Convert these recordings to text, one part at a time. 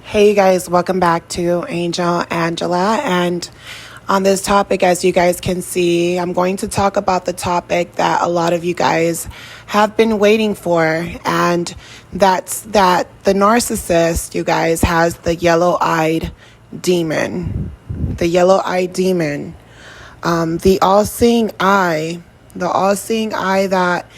Hey you guys, welcome back to Angel Angela. And on this topic, as you guys can see, I'm going to talk about the topic that a lot of you guys have been waiting for. And that's that the narcissist, you guys, has the yellow-eyed demon. The yellow-eyed demon. The all-seeing eye. The all-seeing eye that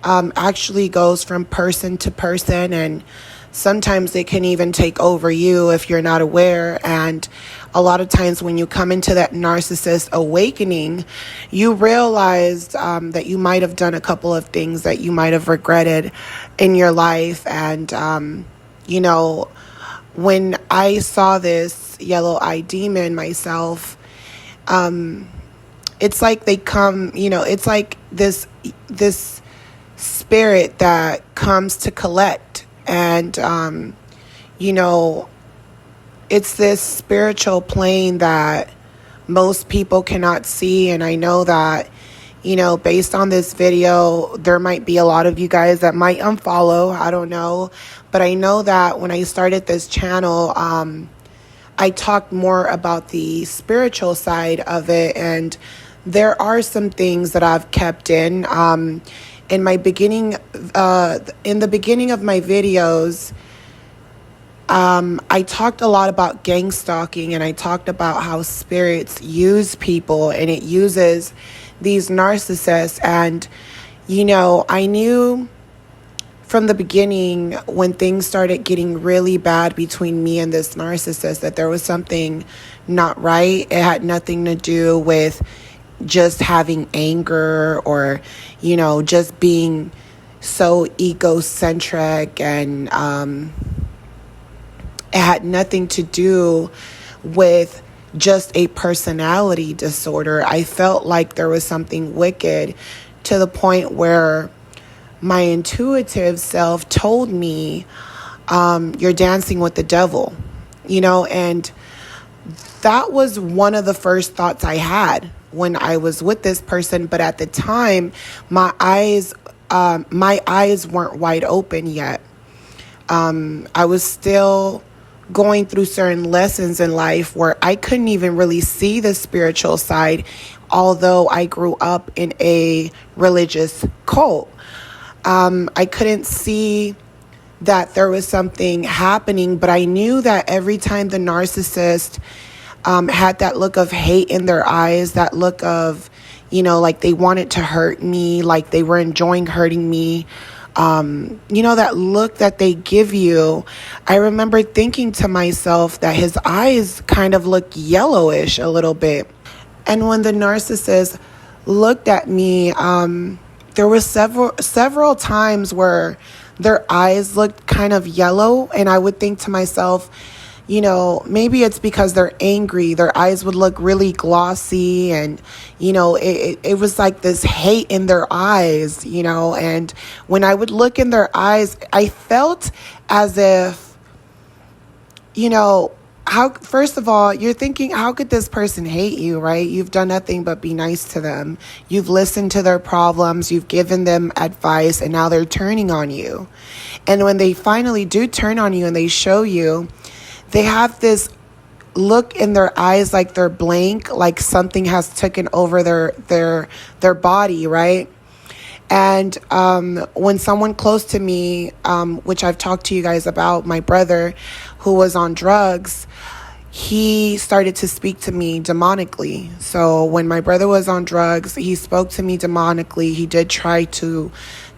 actually goes from person to person, and sometimes it can even take over you if you're not aware. And a lot of times when you come into that narcissist awakening, you realize that you might have done a couple of things that you might have regretted in your life. And, when I saw this yellow-eyed demon myself, it's like they come, it's like this spirit that comes to collect. And, it's this spiritual plane that most people cannot see. And I know that, based on this video, there might be a lot of you guys that might unfollow. I don't know. But I know that when I started this channel, I talked more about the spiritual side of it. And there are some things that I've kept in. In the beginning of my videos, I talked a lot about gang stalking, and I talked about how spirits use people, and it uses these narcissists. And, I knew from the beginning when things started getting really bad between me and this narcissist that there was something not right. It had nothing to do with just having anger or, just being so egocentric, and it had nothing to do with just a personality disorder. I felt like there was something wicked to the point where my intuitive self told me, you're dancing with the devil, and that was one of the first thoughts I had when I was with this person. But at the time, my eyes weren't wide open yet. I was still going through certain lessons in life where I couldn't even really see the spiritual side, although I grew up in a religious cult. I couldn't see that there was something happening, but I knew that every time the narcissist had that look of hate in their eyes, that look of, like they wanted to hurt me, like they were enjoying hurting me. That look that they give you. I remember thinking to myself that his eyes kind of look yellowish a little bit. And when the narcissist looked at me, there were several times where their eyes looked kind of yellow, and I would think to myself, maybe it's because they're angry. Their eyes would look really glossy, and, it was like this hate in their eyes, and when I would look in their eyes, I felt as if, first of all, you're thinking, how could this person hate you, right? You've done nothing but be nice to them. You've listened to their problems. You've given them advice, and now they're turning on you. And when they finally do turn on you and they show you, they have this look in their eyes like they're blank, like something has taken over their body, right? And when someone close to me, which I've talked to you guys about, my brother who was on drugs, he started to speak to me demonically. So when my brother was on drugs, he spoke to me demonically. He did try to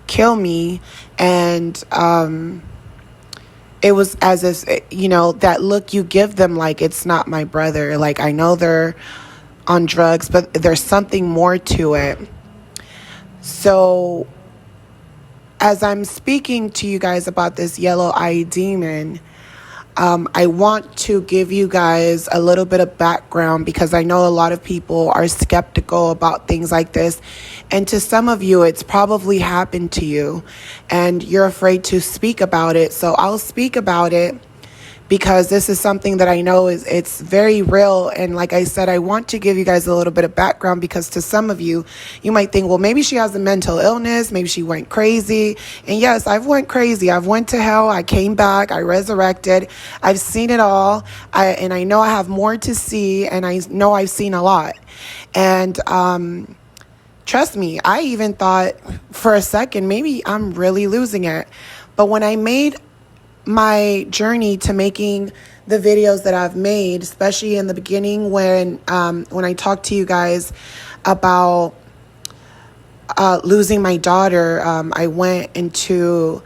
kill me, and it was as if, that look you give them, like, it's not my brother. Like, I know they're on drugs, but there's something more to it. So as I'm speaking to you guys about this yellow-eyed demon, I want to give you guys a little bit of background, because I know a lot of people are skeptical about things like this. And to some of you, it's probably happened to you and you're afraid to speak about it. So I'll speak about it because this is something that I know it's very real. And like I said, I want to give you guys a little bit of background, because to some of you, you might think, well, maybe she has a mental illness, maybe she went crazy. And yes, I've went crazy. I've went to hell. I came back. I resurrected. I've seen it all. And I know I have more to see, and I know I've seen a lot. And trust me, I even thought for a second, maybe I'm really losing it. But when I made my journey to making the videos that I've made, especially in the beginning when I talked to you guys about losing my daughter, I went into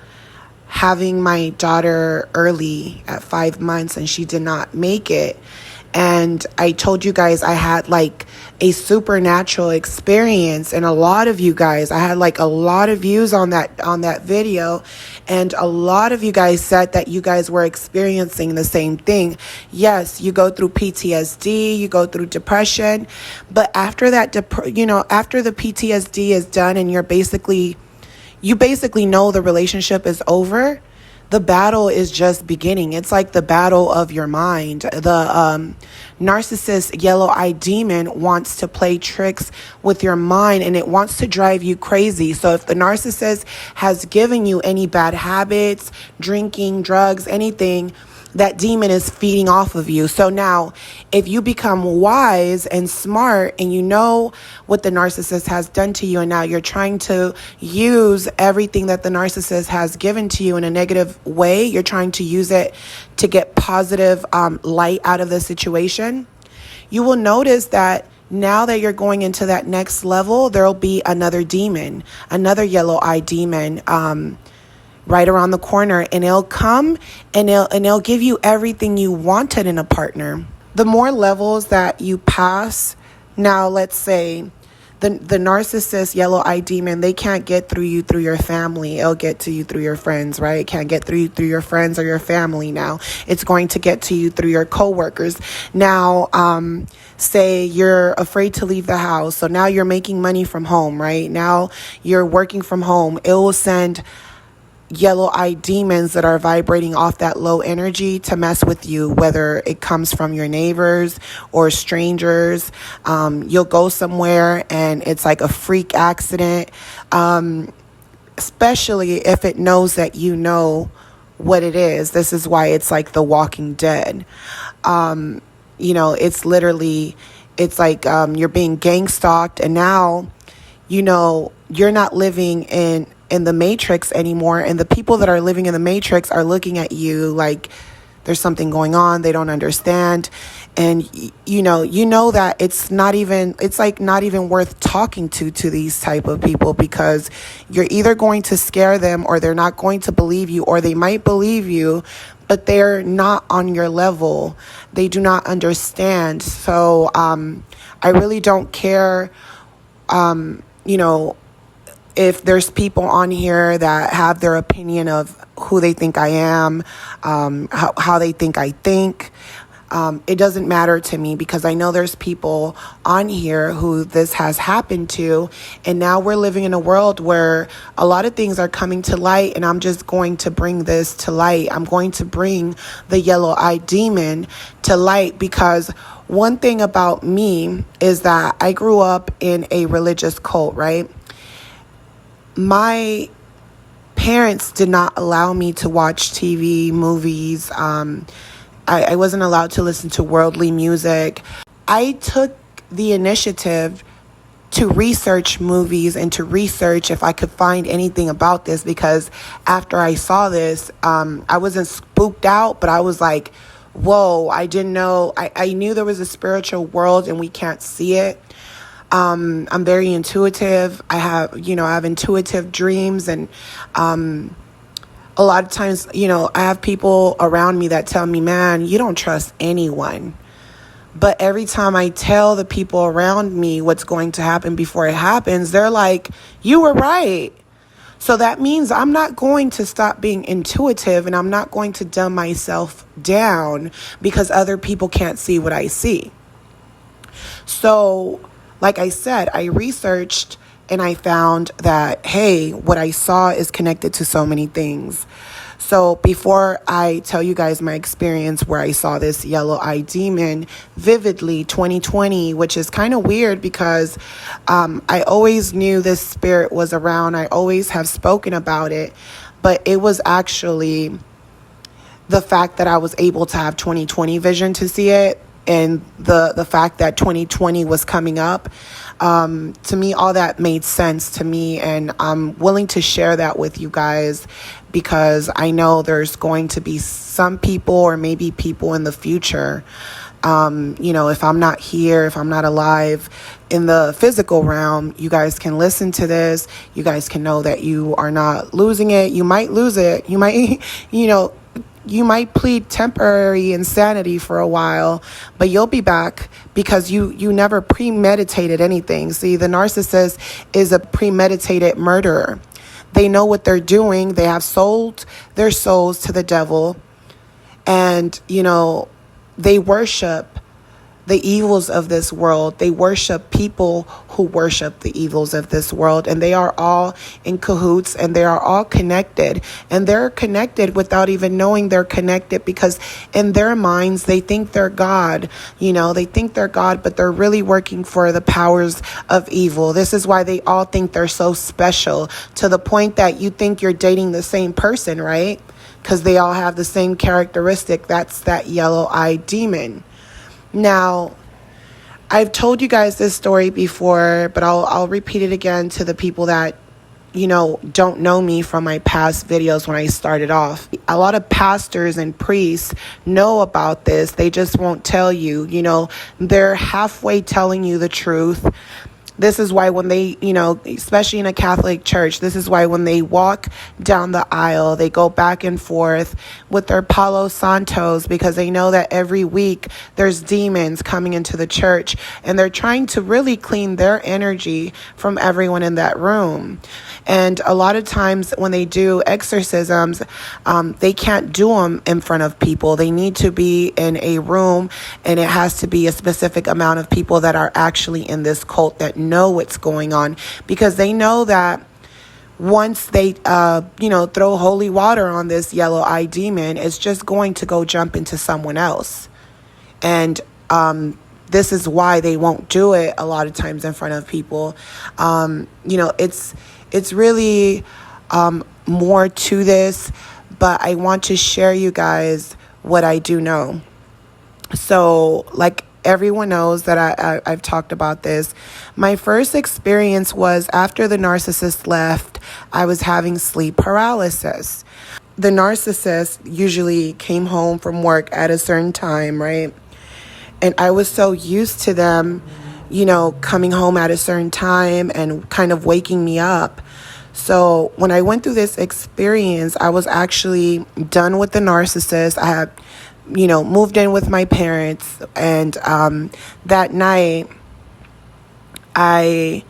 having my daughter early at 5 months, and she did not make it. And I told you guys I had like a supernatural experience, and a lot of you guys, I had like a lot of views on that video, and a lot of you guys said that you guys were experiencing the same thing. Yes, you go through PTSD, you go through depression, but after that, after the PTSD is done and you basically know the relationship is over, the battle is just beginning. It's like the battle of your mind. The narcissist yellow-eyed demon wants to play tricks with your mind, and it wants to drive you crazy. So if the narcissist has given you any bad habits, drinking, drugs, anything, that demon is feeding off of you. So now, if you become wise and smart and you know what the narcissist has done to you, and now you're trying to use everything that the narcissist has given to you in a negative way, you're trying to use it to get positive light out of the situation, you will notice that now that you're going into that next level, there'll be another demon, another yellow-eyed demon, right around the corner, and it'll come and it'll give you everything you wanted in a partner. The more levels that you pass, now let's say the narcissist yellow-eyed demon, they can't get through you through your family. It'll get to you through your friends, right? It can't get through you through your friends or your family. Now it's going to get to you through your coworkers. Now, say you're afraid to leave the house. So now you're making money from home, right? Now you're working from home. It will send yellow-eyed demons that are vibrating off that low energy to mess with you, whether it comes from your neighbors or strangers. You'll go somewhere and it's like a freak accident, especially if it knows that you know what it is. This is why it's like The Walking Dead. It's literally, it's like you're being gang stalked, and now you're not living in the Matrix anymore, and the people that are living in the Matrix are looking at you like there's something going on. They don't understand, and you know that it's not even worth talking to these type of people, because you're either going to scare them, or they're not going to believe you, or they might believe you, but they're not on your level. They do not understand. So I really don't care if there's people on here that have their opinion of who they think I am, how they think I think. It doesn't matter to me, because I know there's people on here who this has happened to. And now we're living in a world where a lot of things are coming to light, and I'm just going to bring this to light. I'm going to bring the yellow-eyed demon to light, because one thing about me is that I grew up in a religious cult, right? My parents did not allow me to watch TV, movies. I wasn't allowed to listen to worldly music. I took the initiative to research movies and to research if I could find anything about this, because after I saw this, I wasn't spooked out, but I was like, whoa, I didn't know. I knew there was a spiritual world and we can't see it. I'm very intuitive. I have intuitive dreams, and a lot of times, I have people around me that tell me, man, you don't trust anyone. But every time I tell the people around me what's going to happen before it happens, they're like, you were right. So that means I'm not going to stop being intuitive, and I'm not going to dumb myself down because other people can't see what I see. So, like I said, I researched and I found that, hey, what I saw is connected to so many things. So So before I tell you guys my experience where I saw this yellow-eyed demon vividly, 2020, which is kind of weird because I always knew this spirit was around. I always have spoken about it, but it was actually the fact that I was able to have 2020 vision to see it, and the fact that 2020 was coming up. To me, all that made sense to me, and I'm willing to share that with you guys because I know there's going to be some people or maybe people in the future. If I'm not here, if I'm not alive in the physical realm, you guys can listen to this. You guys can know that you are not losing it. You might lose it. You might, you might plead temporary insanity for a while, but you'll be back because you never premeditated anything. See, the narcissist is a premeditated murderer. They know what they're doing. They have sold their souls to the devil, and, they worship the evils of this world. They worship people who worship the evils of this world, and they are all in cahoots, and they are all connected, and they're connected without even knowing they're connected, because in their minds they think they're God. They think they're God, but they're really working for the powers of evil. This is why they all think they're so special, to the point that you think you're dating the same person, right? Because they all have the same characteristic. That's that yellow-eyed demon. Now, I've told you guys this story before, but I'll repeat it again to the people that, don't know me from my past videos when I started off. A lot of pastors and priests know about this. They just won't tell you. They're halfway telling you the truth. This is why when they, especially in a Catholic church, this is why when they walk down the aisle, they go back and forth with their Palo Santos, because they know that every week there's demons coming into the church, and they're trying to really clean their energy from everyone in that room. And a lot of times when they do exorcisms, they can't do them in front of people. They need to be in a room, and it has to be a specific amount of people that are actually in this cult that know what's going on, because they know that once they throw holy water on this yellow-eyed demon, it's just going to go jump into someone else. And this is why they won't do it a lot of times in front of people. It's really more to this, but I want to share you guys what I do know. So, like everyone knows that I've talked about this. My first experience was after the narcissist left, I was having sleep paralysis. The narcissist usually came home from work at a certain time, right? And I was so used to them, coming home at a certain time and kind of waking me up. So when I went through this experience, I was actually done with the narcissist. I had moved in with my parents, and that night I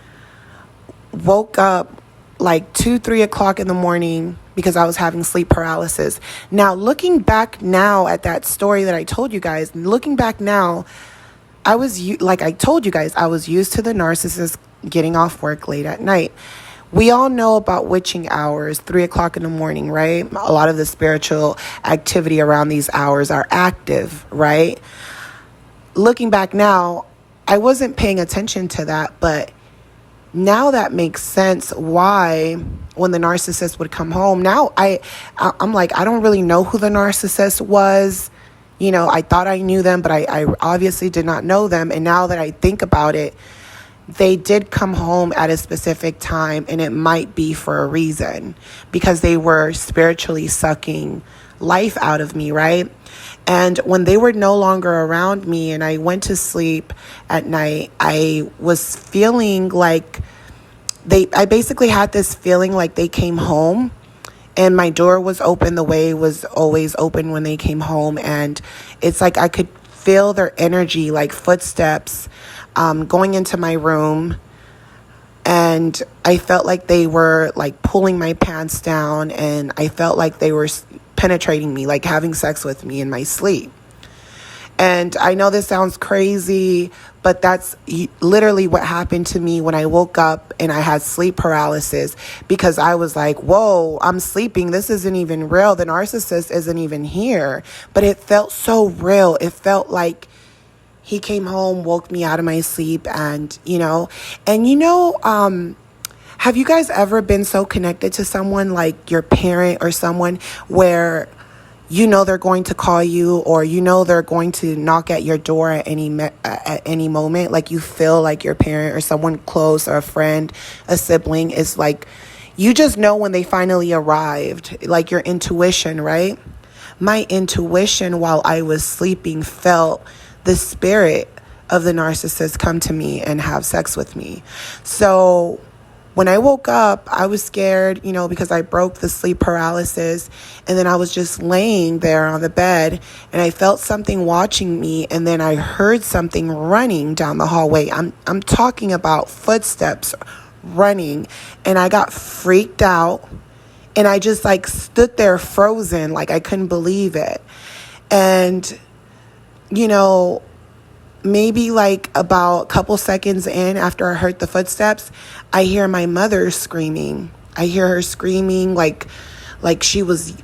woke up like 2-3 o'clock in the morning because I was having sleep paralysis. Now, looking back now at that story that I told you guys, looking back now, like I told you guys, I was used to the narcissist getting off work late at night. We all know about witching hours, 3 o'clock in the morning, right? A lot of the spiritual activity around these hours are active, right? Looking back now, I wasn't paying attention to that, but now that makes sense why when the narcissist would come home. Now I'm like, I don't really know who the narcissist was. I thought I knew them, but I obviously did not know them. And now that I think about it, they did come home at a specific time, and it might be for a reason, because they were spiritually sucking life out of me, right? And when they were no longer around me and I went to sleep at night, I was feeling like I basically had this feeling like they came home, and my door was open the way it was always open when they came home. And it's like I could feel their energy, like footsteps, going into my room, and I felt like they were like pulling my pants down, and I felt like they were penetrating me, like having sex with me in my sleep. And I know this sounds crazy, But that's literally what happened to me when I woke up and I had sleep paralysis, because I was like, whoa, I'm sleeping. This isn't even real. The narcissist isn't even here. But it felt so real. It felt like he came home, woke me out of my sleep, and, have you guys ever been so connected to someone, like your parent or someone, where they're going to call you, or they're going to knock at your door at any moment? Like, you feel like your parent or someone close, or a friend, a sibling is like, you just know when they finally arrived, like your intuition, right? My intuition while I was sleeping felt the spirit of the narcissist come to me and have sex with me. So when I woke up, I was scared, because I broke the sleep paralysis. And then I was just laying there on the bed, and I felt something watching me. And then I heard something running down the hallway. I'm talking about footsteps running. And I got freaked out. And I just stood there frozen, like I couldn't believe it. And, maybe about a couple seconds in, after I heard the footsteps, I hear my mother screaming. I hear her screaming like she was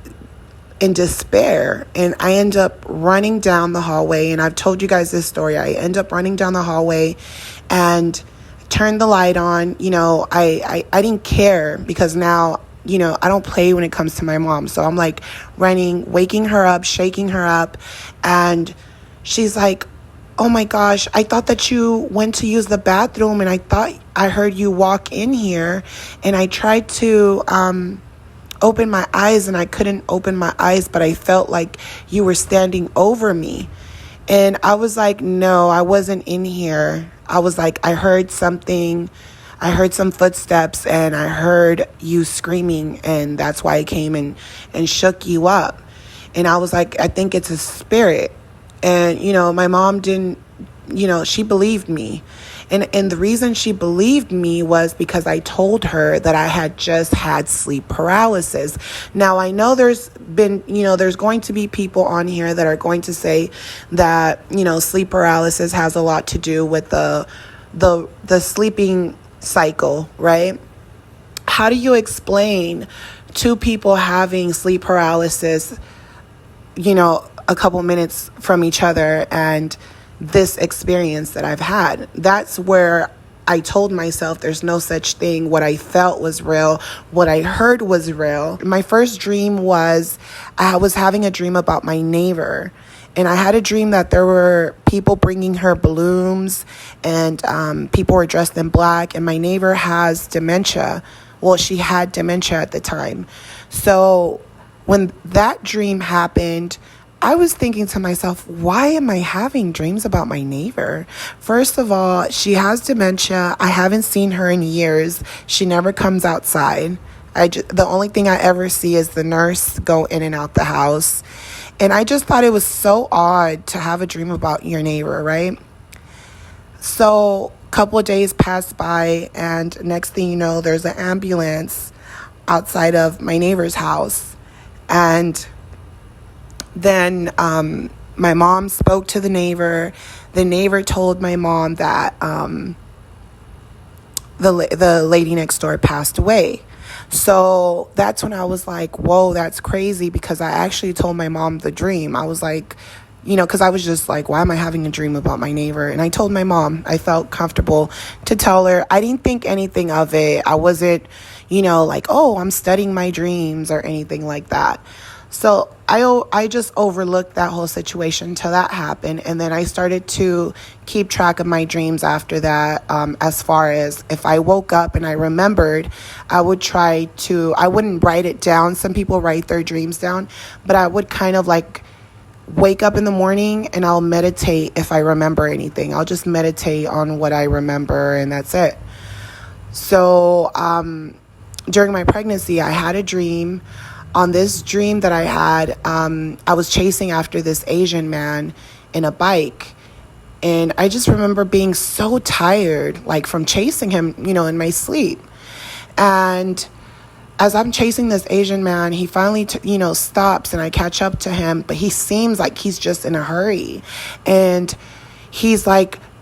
in despair. And I end up running down the hallway. And I've told you guys this story. I end up running down the hallway and turned the light on. I didn't care, because now, I don't play when it comes to my mom. So I'm running, waking her up, shaking her up. And she's like, oh my gosh, I thought that you went to use the bathroom, and I thought I heard you walk in here, and I tried to open my eyes, and I couldn't open my eyes, but I felt like you were standing over me. And I was like, no, I wasn't in here. I was like, I heard something. I heard some footsteps, and I heard you screaming, and that's why I came and shook you up. And I was like, I think it's a spirit. And, my mom didn't, she believed me. And the reason she believed me was because I told her that I had just had sleep paralysis. Now, I know there's been, there's going to be people on here that are going to say that, sleep paralysis has a lot to do with the sleeping cycle, right? How do you explain two people having sleep paralysis, a couple minutes from each other, and this experience that I've had? That's where I told myself there's no such thing. What I felt was real. What I heard was real. My first dream was, I was having a dream about my neighbor. And I had a dream that there were people bringing her balloons, and people were dressed in black. And my neighbor has dementia. Well, she had dementia at the time. So when that dream happened, I was thinking to myself, why am I having dreams about my neighbor? First of all, she has dementia. I haven't seen her in years. She never comes outside. The only thing I ever see is the nurse go in and out the house. And I just thought it was so odd to have a dream about your neighbor, right? So a couple of days passed by, and next thing you know, there's an ambulance outside of my neighbor's house. And then my mom spoke to the neighbor. The neighbor told my mom that the lady next door passed away. So that's when I was like, whoa, that's crazy, because I actually told my mom the dream. I was like, because I was just like, why am I having a dream about my neighbor? And I told my mom. I felt comfortable to tell her. I didn't think anything of it. I wasn't, like, oh, I'm studying my dreams or anything like that. So I just overlooked that whole situation till that happened. And then I started to keep track of my dreams after that. As far as if I woke up and I remembered, I wouldn't write it down. Some people write their dreams down, but I would kind of wake up in the morning and I'll meditate if I remember anything. I'll just meditate on what I remember, and that's it. So during my pregnancy, I had a dream. On this dream that I had, I was chasing after this Asian man in a bike. And I just remember being so tired, from chasing him, in my sleep. And as I'm chasing this Asian man, he finally, stops, and I catch up to him. But he seems like he's just in a hurry. And he's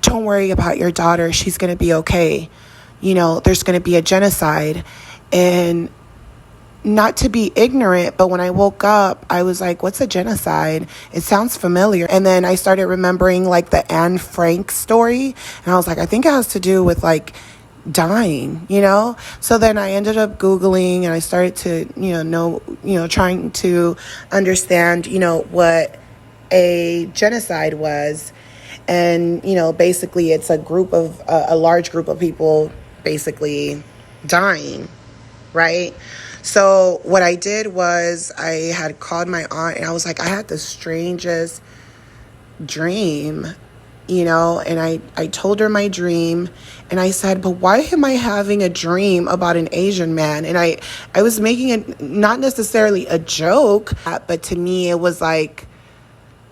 don't worry about your daughter. She's going to be okay. There's going to be a genocide. And not to be ignorant, but when I woke up, I was like, what's a genocide? It sounds familiar. And then I started remembering like the Anne Frank story. And I was like, I think it has to do with like dying, So then I ended up Googling and I started to, trying to understand, what a genocide was. And, basically it's a large group of people basically dying, right? So what I did was I had called my aunt and I was like, I had the strangest dream, and I told her my dream and I said, but why am I having a dream about an Asian man? And I was making it not necessarily a joke, but to me it was like,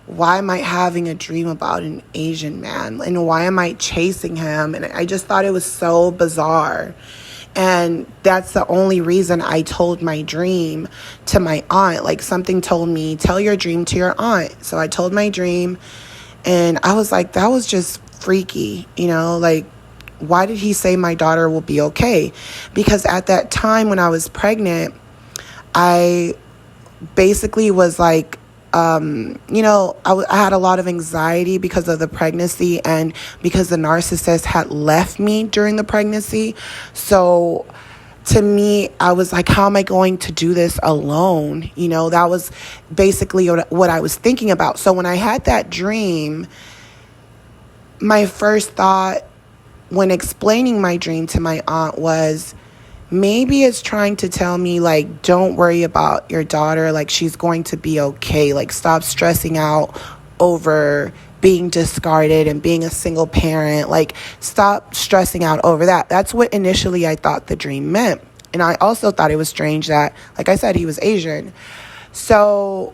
why am I having a dream about an Asian man? And why am I chasing him? And I just thought it was so bizarre. And that's the only reason I told my dream to my aunt. Like something told me, tell your dream to your aunt. So I told my dream and I was like, that was just freaky, like, why did he say my daughter will be okay? Because at that time when I was pregnant, I basically was like, I had a lot of anxiety because of the pregnancy and because the narcissist had left me during the pregnancy. So to me, I was like, how am I going to do this alone? That was basically what I was thinking about. So when I had that dream, my first thought when explaining my dream to my aunt was, maybe it's trying to tell me, like, don't worry about your daughter. Like, she's going to be okay. Like, stop stressing out over being discarded and being a single parent. Like, stop stressing out over that. That's what initially I thought the dream meant. And I also thought it was strange that, like I said, he was Asian. So,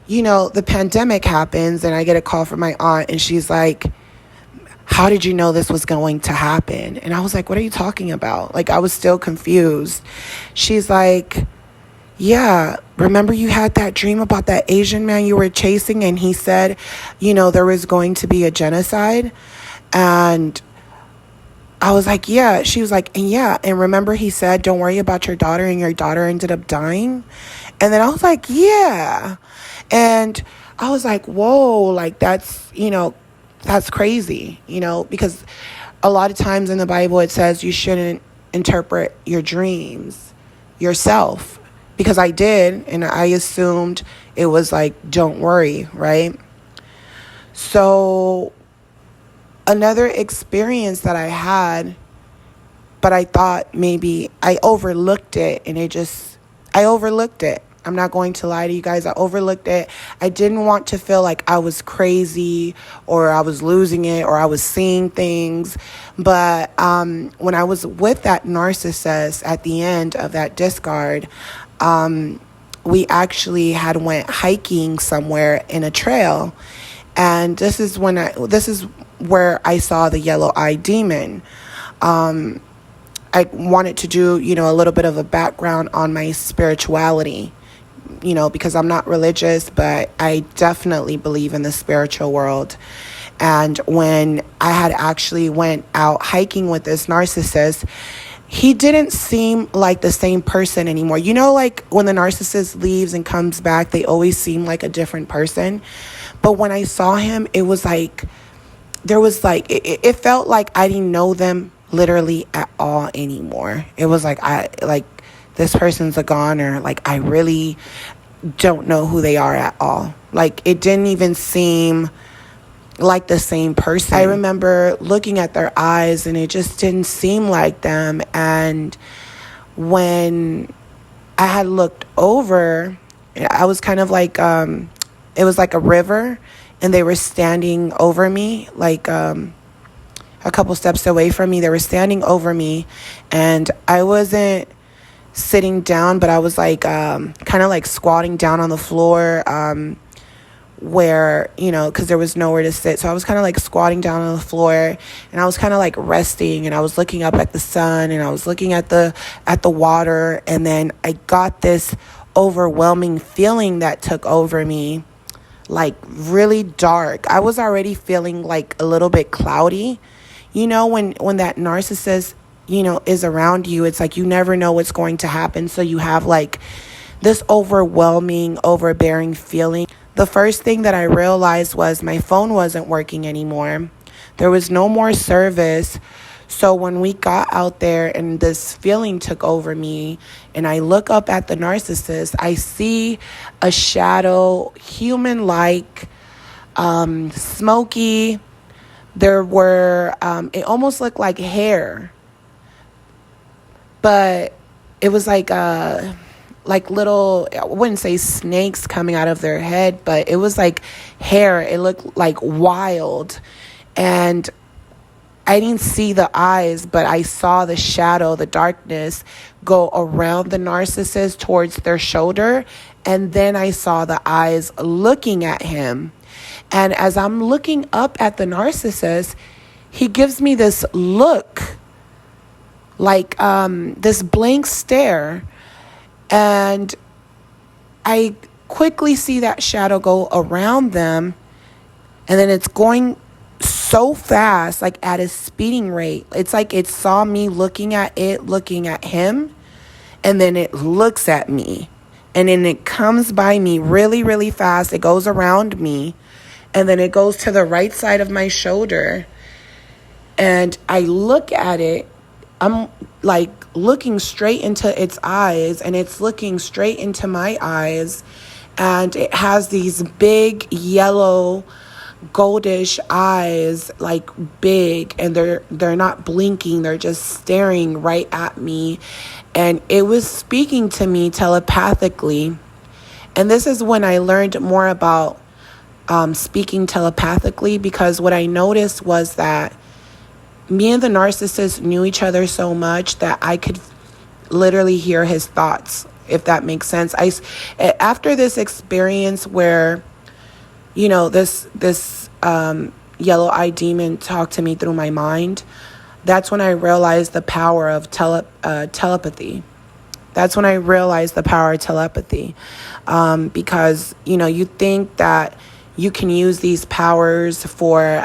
the pandemic happens and I get a call from my aunt and she's like, how did you know this was going to happen? And I was like, what are you talking about? Like, I was still confused. She's like, yeah, remember you had that dream about that Asian man you were chasing and he said, there was going to be a genocide? And I was like, yeah. She was like, and remember he said, don't worry about your daughter, and your daughter ended up dying? And then I was like, yeah. And I was like, whoa, like that's crazy, because a lot of times in the Bible it says you shouldn't interpret your dreams yourself, because I did, and I assumed it was like, don't worry, right? So another experience that I had, but I thought maybe I overlooked it, and I overlooked it. I'm not going to lie to you guys. I overlooked it. I didn't want to feel like I was crazy or I was losing it or I was seeing things. But when I was with that narcissist at the end of that discard, we actually had went hiking somewhere in a trail. And this is where I saw the yellow-eyed demon. I wanted to do, a little bit of a background on my spirituality. Because I'm not religious, but I definitely believe in the spiritual world. And when I had actually went out hiking with this narcissist, he didn't seem like the same person anymore. Like when the narcissist leaves and comes back, they always seem like a different person. But when I saw him, it was like, it felt like I didn't know them literally at all anymore. It was like, this person's a goner. Like, I really don't know who they are at all. Like, it didn't even seem like the same person. I remember looking at their eyes and it just didn't seem like them. And when I had looked over, I was kind of like, it was like a river and they were standing over me, like, a couple steps away from me. They were standing over me and I wasn't sitting down, but I was like kind of like squatting down on the floor where, because there was nowhere to sit. So I was kind of like squatting down on the floor and I was kind of like resting and I was looking up at the sun and I was looking at the water. And then I got this overwhelming feeling that took over me like really dark. I was already feeling like a little bit cloudy. When that narcissist, is around you, it's like you never know what's going to happen. So you have like this overwhelming, overbearing feeling. The first thing that I realized was my phone wasn't working anymore. There was no more service. So when we got out there and this feeling took over me and I look up at the narcissist, I see a shadow, human-like, smoky. There were, it almost looked like hair, but it was like little, I wouldn't say snakes coming out of their head, but it was like hair. It looked like wild. And I didn't see the eyes, but I saw the shadow, the darkness go around the narcissist towards their shoulder. And then I saw the eyes looking at him. And as I'm looking up at the narcissist, he gives me this look, like this blank stare. And I quickly see that shadow go around them. And then it's going so fast, like at a speeding rate. It's like it saw me looking at him. And then it looks at me. And then it comes by me really, really fast. It goes around me. And then it goes to the right side of my shoulder. And I look at it. I'm like looking straight into its eyes. And it's looking straight into my eyes. And it has these big yellow goldish eyes, like big, and they're not blinking. They're just staring right at me. And it was speaking to me telepathically. And this is when I learned more about speaking telepathically, because what I noticed was that me and the narcissist knew each other so much that I could literally hear his thoughts, if that makes sense. After this experience where, this yellow-eyed demon talked to me through my mind, that's when I realized the power of telepathy. That's when I realized the power of telepathy, because, you think that you can use these powers for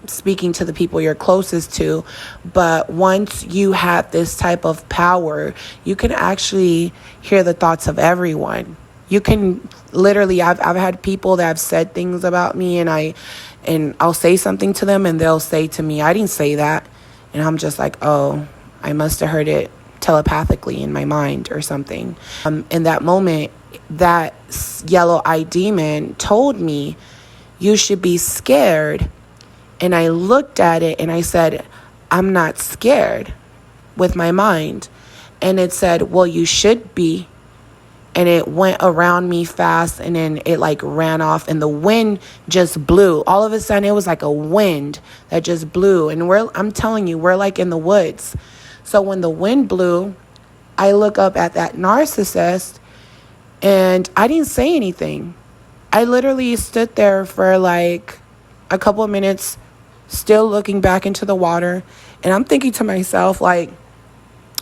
speaking to the people you're closest to. But once you have this type of power, you can actually hear the thoughts of everyone. You can literally, I've had people that have said things about me, and I'll say something to them and they'll say to me, I didn't say that. And I'm just like, oh, I must have heard it telepathically in my mind or something. In that moment, that yellow-eyed demon told me, you should be scared. And I looked at it and I said, I'm not scared, with my mind. And it said, well, you should be. And it went around me fast, and then it like ran off, and the wind just blew. All of a sudden, it was like a wind that just blew. And I'm telling you, we're like in the woods. So when the wind blew, I look up at that narcissist, and I didn't say anything. I literally stood there for like a couple of minutes, still looking back into the water. And I'm thinking to myself, like,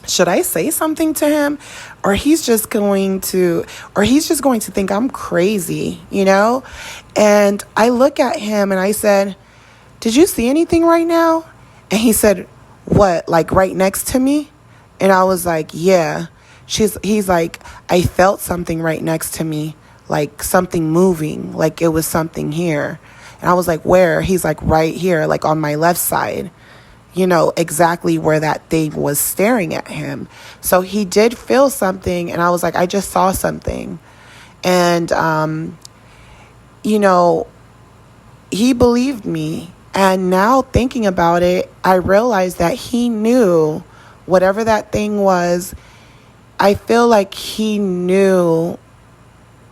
should I say something to him? Or he's just going to think I'm crazy, And I look at him and I said, did you see anything right now? And he said, what, like right next to me? And I was like, yeah. He's like, I felt something right next to me, like something moving, like it was something here. And I was like, where? He's like, right here, like on my left side, exactly where that thing was staring at him. So he did feel something, and I was like, I just saw something. And, he believed me. And now thinking about it, I realized that he knew whatever that thing was. I feel like he knew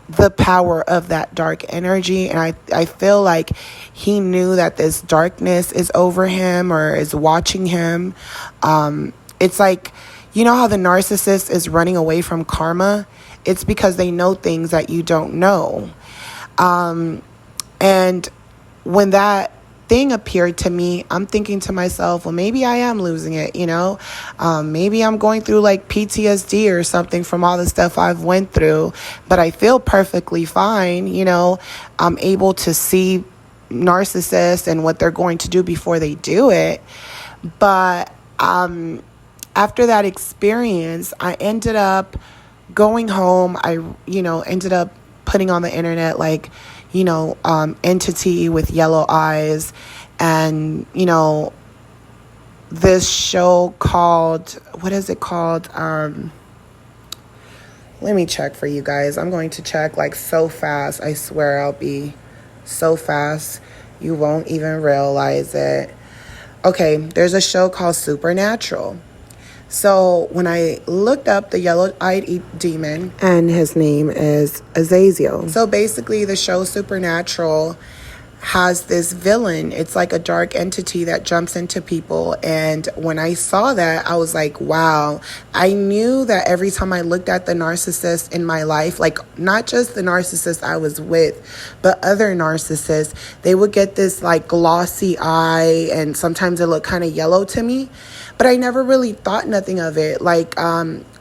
the power of that dark energy. And I feel like he knew that this darkness is over him or is watching him. It's like, how the narcissist is running away from karma? It's because they know things that you don't know. And when that thing appeared to me, I'm thinking to myself, well, maybe I am losing it, maybe I'm going through like PTSD or something from all the stuff I've went through, but I feel perfectly fine. I'm able to see narcissists and what they're going to do before they do it. But after that experience, I ended up going home. I ended up putting on the internet like entity with yellow eyes, and this show called, what is it called? Let me check for you guys. I'm going to check like so fast. I swear I'll be so fast you won't even realize it. Okay, there's a show called Supernatural. So when I looked up the yellow-eyed demon, and his name is Azazel. So basically the show Supernatural has this villain. It's like a dark entity that jumps into people. And when I saw that, I was like, wow. I knew that every time I looked at the narcissist in my life, like not just the narcissist I was with, but other narcissists, they would get this like glossy eye, and sometimes it looked kind of yellow to me. But I never really thought nothing of it. Like,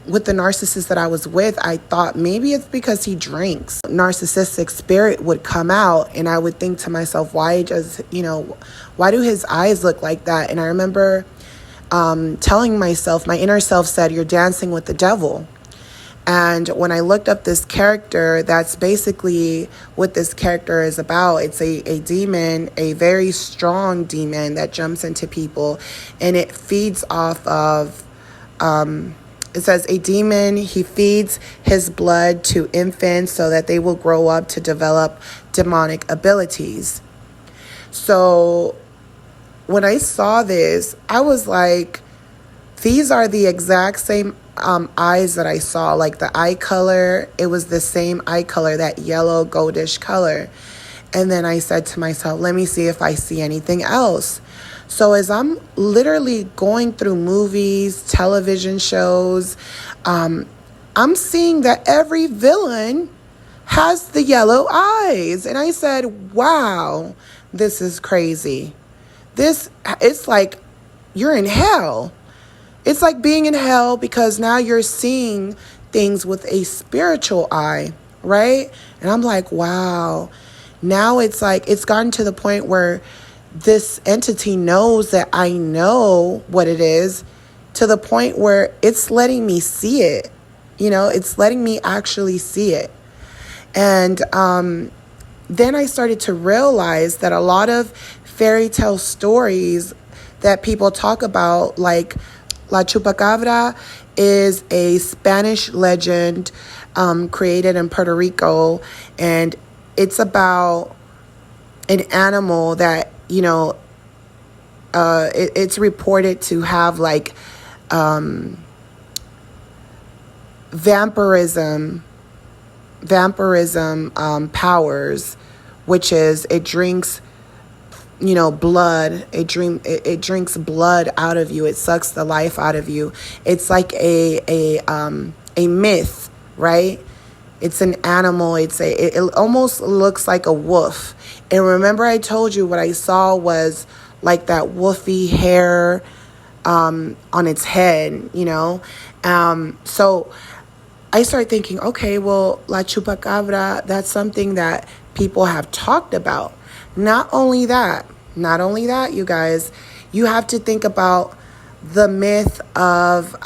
with the narcissist that I was with, I thought maybe it's because he drinks. Narcissistic spirit would come out, and I would think to myself, why do his eyes look like that? And I remember telling myself, my inner self said, you're dancing with the devil. And when I looked up this character, that's basically what this character is about. It's a demon, a very strong demon that jumps into people, and it feeds off of, it says a demon, he feeds his blood to infants so that they will grow up to develop demonic abilities. So when I saw this, I was like, these are the exact same eyes that I saw. Like the eye color, it was the same eye color, that yellow goldish color. And then I said to myself, let me see if I see anything else. So as I'm literally going through movies, television shows, I'm seeing that every villain has the yellow eyes. And I said, wow, this is crazy. It's like you're in hell. It's like being in hell, because now you're seeing things with a spiritual eye, right? And I'm like, wow. Now it's like it's gotten to the point where this entity knows that I know what it is, to the point where it's letting me see it. It's letting me actually see it. And then I started to realize that a lot of fairy tale stories that people talk about, like La Chupacabra, is a Spanish legend created in Puerto Rico, and it's about an animal that, it's reported to have like vampirism powers, which is it drinks blood. It drinks blood out of you. It sucks the life out of you. It's like a myth, right? It's an animal. It almost looks like a wolf. And remember, I told you what I saw was like that wolfy hair on its head, So I started thinking, okay, well, La Chupacabra, that's something that people have talked about. Not only that, you guys, you have to think about the myth of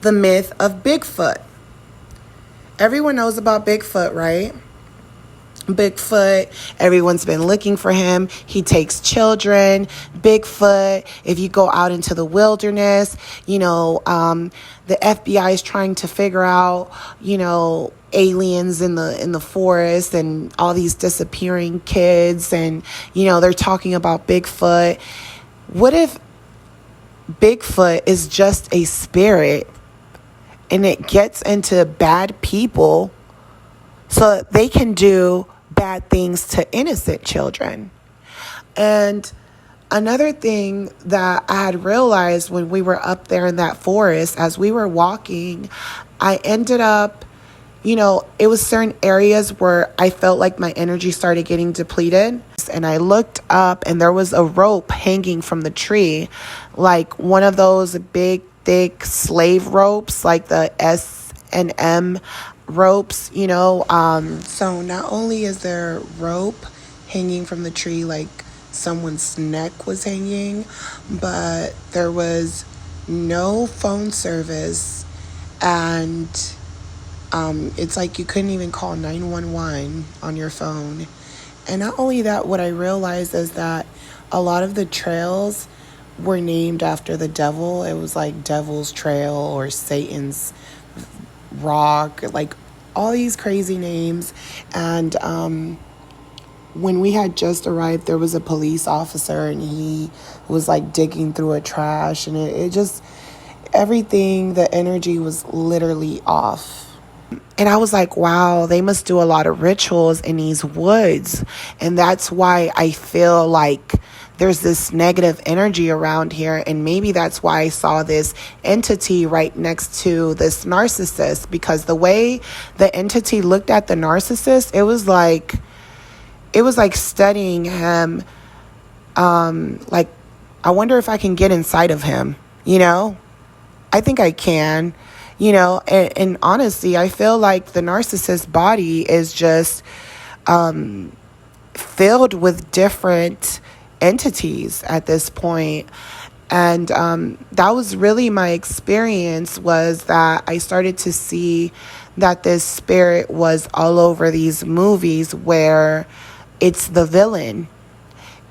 Bigfoot. Everyone knows about Bigfoot, right? Bigfoot, everyone's been looking for him. He takes children. Bigfoot, if you go out into the wilderness, the FBI is trying to figure out, aliens in the forest and all these disappearing kids, and they're talking about Bigfoot. What if Bigfoot is just a spirit and it gets into bad people so that they can do bad things to innocent children? And another thing that I had realized when we were up there in that forest, as we were walking, I ended up, it was certain areas where I felt like my energy started getting depleted. And I looked up and there was a rope hanging from the tree, like one of those big, thick slave ropes, like the S&M ropes, So not only is there rope hanging from the tree, like someone's neck was hanging, but there was no phone service, and it's like you couldn't even call 911 on your phone. And not only that, what I realized is that a lot of the trails were named after the devil. It was like Devil's Trail or Satan's Rock, like all these crazy names. And when we had just arrived, there was a police officer and he was like digging through a trash, and it just, everything, the energy was literally off. And I was like, wow, they must do a lot of rituals in these woods. And that's why I feel like there's this negative energy around here. And maybe that's why I saw this entity right next to this narcissist, because the way the entity looked at the narcissist, it was like studying him. Like, I wonder if I can get inside of him, I think I can. And honestly, I feel like the narcissist body is just filled with different entities at this point. And that was really my experience, was that I started to see that this spirit was all over these movies where it's the villain.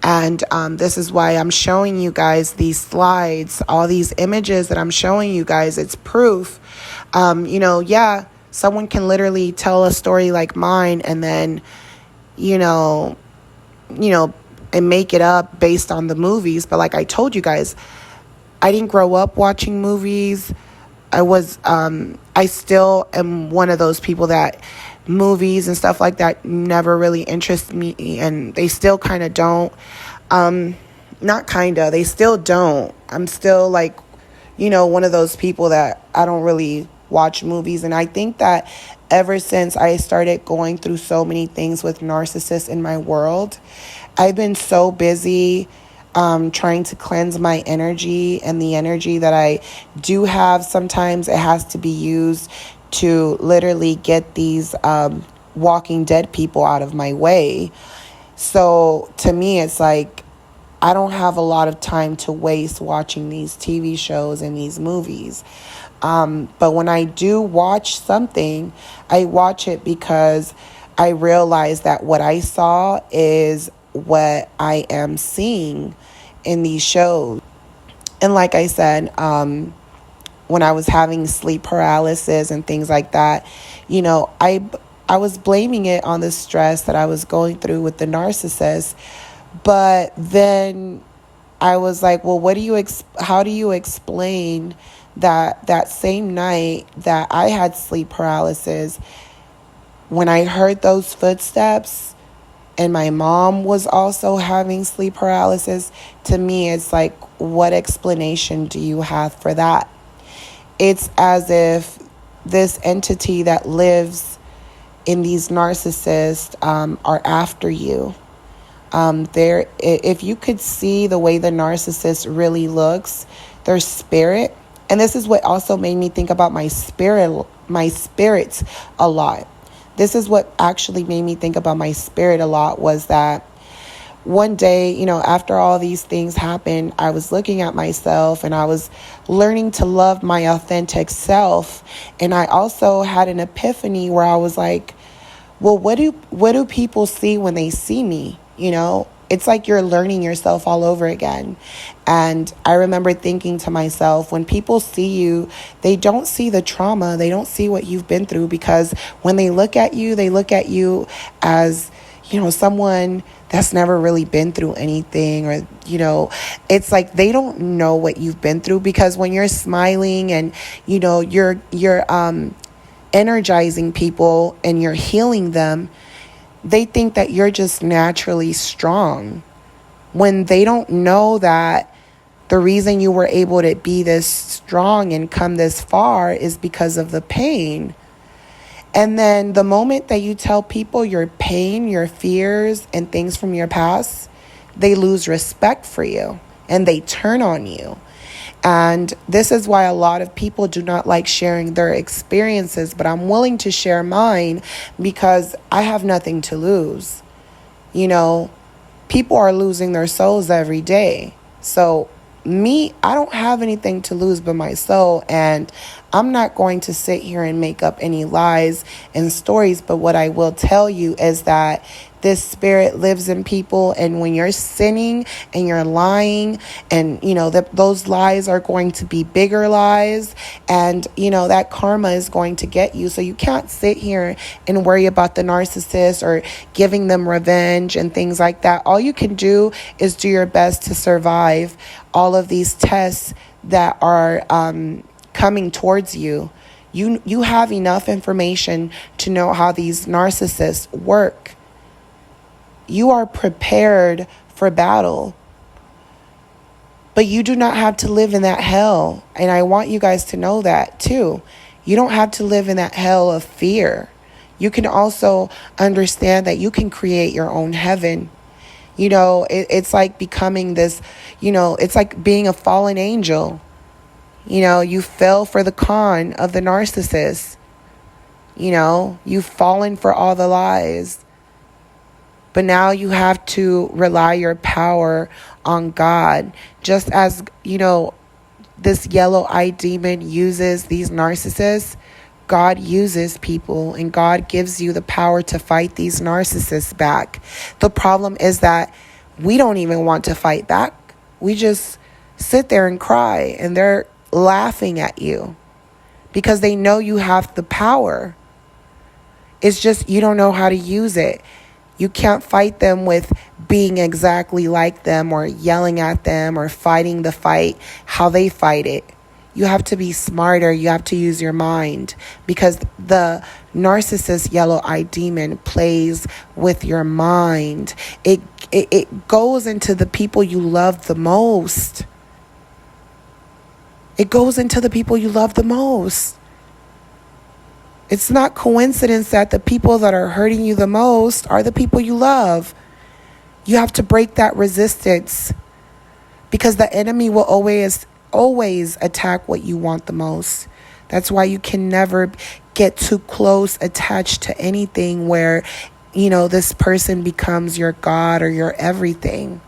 And this is why I'm showing you guys these slides, all these images that I'm showing you guys. It's proof. Someone can literally tell a story like mine and then, and make it up based on the movies. But like I told you guys, I didn't grow up watching movies. I still am one of those people that movies and stuff like that never really interest me, and they still kind of don't. They still don't. I'm still like, one of those people that I don't really watch movies. And I think that ever since I started going through so many things with narcissists in my world, I've been so busy trying to cleanse my energy, and the energy that I do have, sometimes it has to be used to literally get these Walking Dead people out of my way. So to me, it's like I don't have a lot of time to waste watching these TV shows and these movies. But when I do watch something, I watch it because I realize that what I saw is what I am seeing in these shows. And like I said, when I was having sleep paralysis and things like that, I was blaming it on the stress that I was going through with the narcissist. But then I was like, well, how do you explain that same night that I had sleep paralysis, when I heard those footsteps and my mom was also having sleep paralysis? To me, it's like, what explanation do you have for that? It's as if this entity that lives in these narcissists are after you. If you could see the way the narcissist really looks, their spirit, and this is what also made me think about my spirits a lot. This is what actually made me think about my spirit a lot, was that one day, after all these things happened, I was looking at myself and I was learning to love my authentic self. And I also had an epiphany where I was like, well, what do people see when they see me? It's like you're learning yourself all over again. And I remember thinking to myself, when people see you, they don't see the trauma. They don't see what you've been through, because when they look at you as, someone that's never really been through anything, or, it's like they don't know what you've been through, because when you're smiling and, you're energizing people and you're healing them, they think that you're just naturally strong, when they don't know that the reason you were able to be this strong and come this far is because of the pain. And then the moment that you tell people your pain, your fears, and things from your past, they lose respect for you and they turn on you. And this is why a lot of people do not like sharing their experiences, but I'm willing to share mine because I have nothing to lose. You know, people are losing their souls every day. So me, I don't have anything to lose but my soul, and I'm not going to sit here and make up any lies and stories. But what I will tell you is that this spirit lives in people, and when you're sinning and you're lying, and those lies are going to be bigger lies, and that karma is going to get you. So you can't sit here and worry about the narcissist or giving them revenge and things like that. All you can do is do your best to survive all of these tests that are coming towards you. You have enough information to know how these narcissists work. You are prepared for battle, but you do not have to live in that hell. And I want you guys to know that too. You don't have to live in that hell of fear. You can also understand that you can create your own heaven. It's like becoming this, it's like being a fallen angel. You fell for the con of the narcissist. You've fallen for all the lies. But now you have to rely your power on God. Just as, this yellow-eyed demon uses these narcissists, God uses people, and God gives you the power to fight these narcissists back. The problem is that we don't even want to fight back. We just sit there and cry, and they're laughing at you because they know you have the power. It's just you don't know how to use it. You can't fight them with being exactly like them or yelling at them or fighting the fight how they fight it. You have to be smarter. You have to use your mind, because the narcissist yellow-eyed demon plays with your mind. It goes into the people you love the most. It goes into the people you love the most. It's not coincidence that the people that are hurting you the most are the people you love. You have to break that resistance, because the enemy will always attack what you want the most. That's why you can never get too close attached to anything where, this person becomes your God or your everything.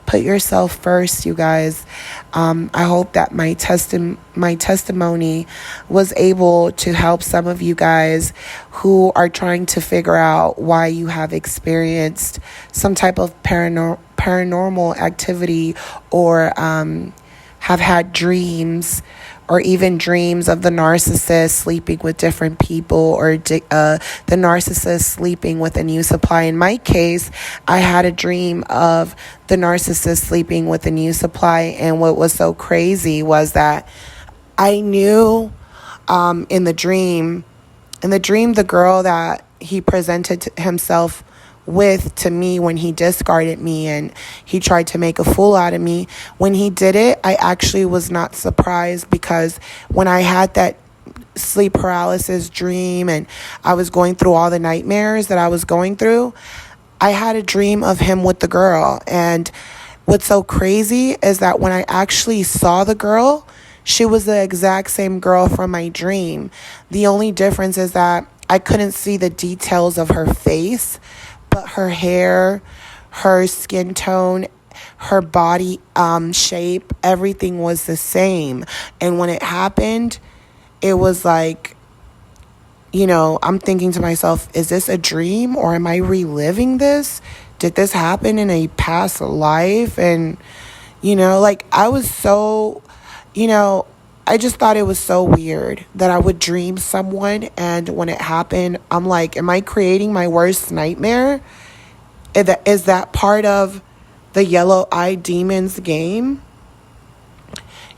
Put yourself first, you guys. I hope that my testimony was able to help some of you guys who are trying to figure out why you have experienced some type of paranormal activity, or have had dreams, or even dreams of the narcissist sleeping with different people, or the narcissist sleeping with a new supply. In my case, I had a dream of the narcissist sleeping with a new supply, and what was so crazy was that I knew in the dream, the girl that he presented himself with to me when he discarded me and he tried to make a fool out of me, when he did it, I actually was not surprised, because when I had that sleep paralysis dream and I was going through all the nightmares that I was going through, I had a dream of him with the girl. And what's so crazy is that when I actually saw the girl, she was the exact same girl from my dream. The only difference is that I couldn't see the details of her face, but her hair, her skin tone, her body shape, everything was the same. And when it happened, it was like, I'm thinking to myself, is this a dream, or am I reliving this? Did this happen in a past life? And, I was so, I just thought it was so weird that I would dream someone, and when it happened, I'm like, am I creating my worst nightmare? Is that part of the yellow-eyed demon's game?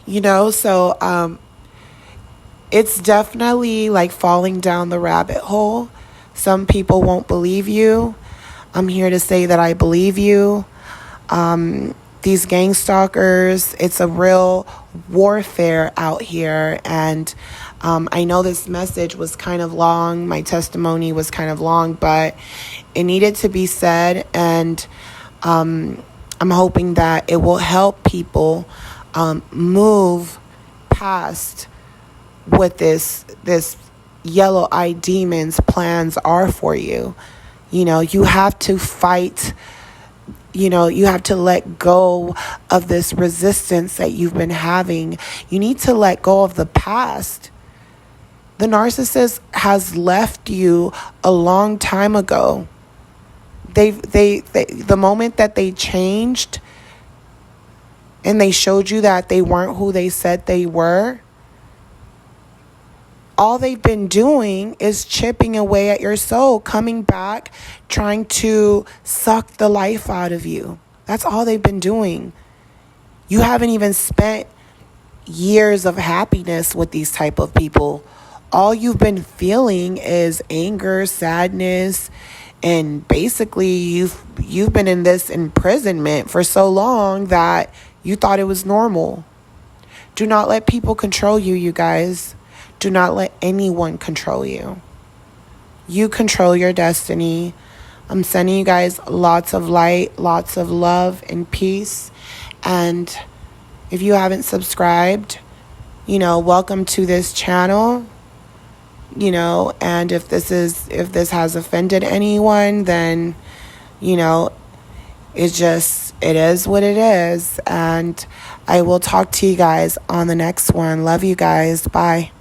So it's definitely like falling down the rabbit hole. Some people won't believe you. I'm here to say that I believe you. these gang stalkers. It's a real warfare out here. And I know this message was kind of long. My testimony was kind of long, but it needed to be said. And I'm hoping that it will help people move past what this yellow-eyed demon's plans are for you. You know, you have to fight. You know, you have to let go of this resistance that you've been having. You need to let go of the past. The narcissist has left you a long time ago. The moment that they changed and they showed you that they weren't who they said they were, all they've been doing is chipping away at your soul, coming back, trying to suck the life out of you. That's all they've been doing. You haven't even spent years of happiness with these type of people. All you've been feeling is anger, sadness, and basically you've been in this imprisonment for so long that you thought it was normal. Do not let people control you, you guys. Do not let anyone control you. You control your destiny. I'm sending you guys lots of light, lots of love and peace. And if you haven't subscribed, welcome to this channel. And if this has offended anyone, then, it is what it is. And I will talk to you guys on the next one. Love you guys. Bye.